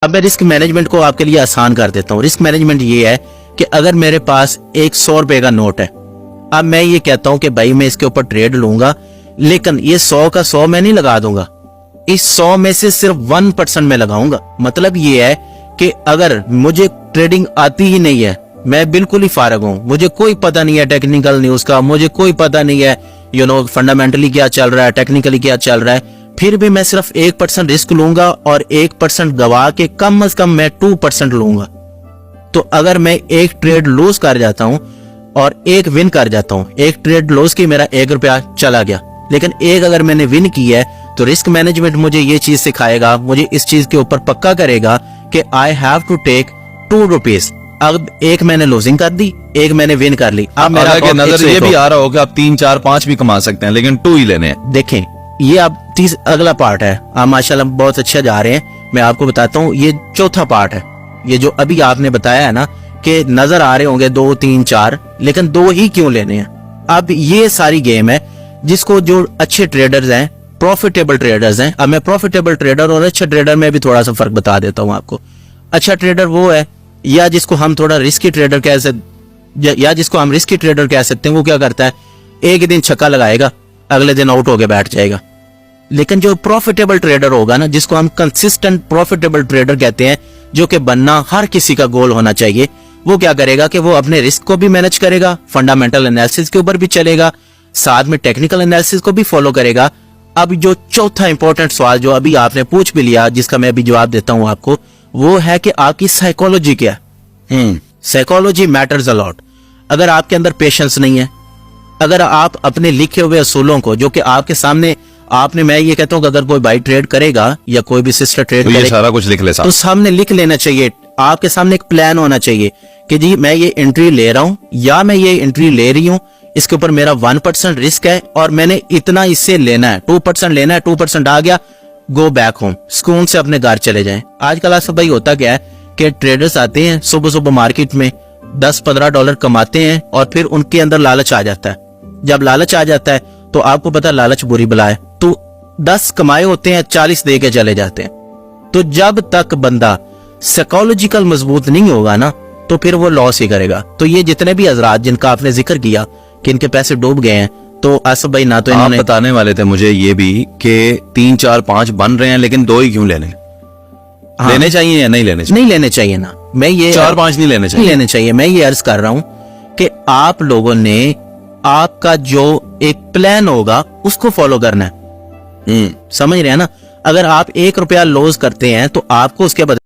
اب میں risk management کو آپ کے لیے آسان کر دیتا ہوں. رسک مینجمنٹ یہ ہے کہ اگر میرے پاس ایک 100 روپے کا نوٹ ہے, اب میں یہ کہتا ہوں کہ بھائی میں اس کے اوپر ٹریڈ لوں گا, لیکن یہ 100 کا 100 میں نہیں لگا دوں گا, اس 100 میں سے صرف 1% میں لگاؤں گا. مطلب یہ ہے کہ اگر مجھے ٹریڈنگ آتی ہی نہیں ہے, میں بالکل ہی فارغ ہوں, مجھے کوئی پتہ نہیں ہے ٹیکنیکل نیوز کا, مجھے کوئی پتہ نہیں ہے فنڈامنٹلی کیا چل رہا ہے, ٹیکنیکلی کیا چل رہا ہے, پھر بھی میں صرف 1% رسک لوں گا اور 1% گوا کے کم از کم میں 2% لوں گا. تو اگر میں ایک ٹریڈ لوز کر جاتا ہوں اور ایک ون کر جاتا ہوں, ایک ٹریڈ لوز کی میرا 1 روپیہ چلا گیا, لیکن ایک اگر میں نے ون کی ہے, تو رسک مینجمنٹ مجھے یہ چیز سکھائے گا, مجھے اس چیز کے اوپر پکا کرے گا کہ I have to take 2 rupees. اب ایک میں نے لوزنگ کر دی, ایک میں نے ون کر لی. اب میرا نظر یہ بھی آ رہا ہوگا آپ 3 4 5 بھی کما سکتے ہیں, لیکن 2 ہی لینے ہیں. دیکھیں یہ اب اگلا پارٹ ہے, آپ ماشاءاللہ بہت اچھا جا رہے ہیں. میں آپ کو بتاتا ہوں یہ چوتھا پارٹ ہے. یہ جو ابھی آپ نے بتایا ہے نا کہ نظر آ رہے ہوں گے 2 3 4, لیکن 2 ہی کیوں لینے ہیں. اب یہ ساری گیم ہے جس کو جو اچھے ٹریڈرز ہیں, پروفیٹیبل ٹریڈرز ہیں. اب میں پروفیٹیبل ٹریڈر اور اچھا ٹریڈر میں بھی تھوڑا سا فرق بتا دیتا ہوں آپ کو. اچھا ٹریڈر وہ ہے, یا جس کو ہم تھوڑا رسکی ٹریڈر کہہ سکتے ہیں, وہ کیا کرتا ہے, ایک دن چھکا لگائے گا, اگلے دن آؤٹ ہو کے بیٹھ جائے گا. لیکن جو پروفیٹیبل ٹریڈر ہوگا نا, جس کو ہم کنسسٹنٹ پروفیٹیبل ٹریڈر کہتے ہیں, جو کہ بننا ہر کسی کا گول ہونا چاہیے, وہ کیا کرے گا کہ وہ اپنے رسک کو بھی مینج کرے گا, فنڈامنٹل انالیسس کے اوپر بھی چلے گا, ساتھ میں ٹیکنیکل انالیسس کو بھی فالو کرے گا. اب جو چوتھا امپورٹنٹ سوال جو ابھی آپ نے پوچھ بھی لیا, جس کا میں ابھی جواب دیتا ہوں آپ کو, وہ ہے کہ آپ کی سائیکولوجی کیا ہے. Psychology matters a lot. اگر آپ کے اندر پیشنس نہیں ہے, اگر آپ اپنے لکھے ہوئے اصولوں کو, جو کہ آپ کے سامنے آپ نے, میں یہ کہتا ہوں کہ اگر کوئی بھائی ٹریڈ کرے گا یا کوئی بھی سسٹر ٹریڈ کرے گا, سارا کچھ لکھ لے, تو سامنے لکھ لینا چاہیے. آپ کے سامنے ایک پلان ہونا چاہیے کہ جی میں یہ انٹری لے رہا ہوں, یا میں یہ انٹری لے رہی ہوں, اس کے اوپر میرا 1% رسک ہے اور میں نے اتنا اس سے لینا ہے, 2% لینا ہے, 2% آ گیا, گو بیک ہوم, سکون سے اپنے گھر چلے جائیں. آج کل ایسا بھائی ہوتا کیا ہے کہ ٹریڈرز آتے ہیں صبح مارکیٹ میں $10-15 کماتے ہیں, اور پھر ان کے اندر لالچ آ جاتا ہے. جب لالچ آ جاتا ہے تو آپ کو پتا لالچ بری بلا ہے, تو 10 کمائے ہوتے ہیں 40 دے کے چلے جاتے ہیں. تو جب تک بندہ سائیکولوجیکل مضبوط نہیں ہوگا نا, تو پھر وہ لاس ہی کرے گا. تو یہ جتنے بھی حضرات جن کا آپ نے ذکر کیا کہ ان کے پیسے ڈوب گئے ہیں, تو آصف بھائی نہ تو انہوں نے بتانے والے تھے مجھے یہ بھی کہ 3 4 5 بن رہے ہیں, لیکن 2 ہی کیوں لینے, لینے چاہیے یا نہیں لینے چاہیے؟ نہیں لینے چاہیے نا. میں یہ 4 5 نہیں لینے چاہیے. میں یہ عرض کر رہا ہوں کہ آپ لوگوں نے آپ کا جو ایک پلان ہوگا اس کو فالو کرنا ہے. سمجھ رہے ہیں نا. اگر آپ 1 روپیہ لوز کرتے ہیں تو آپ کو اس کے بدلے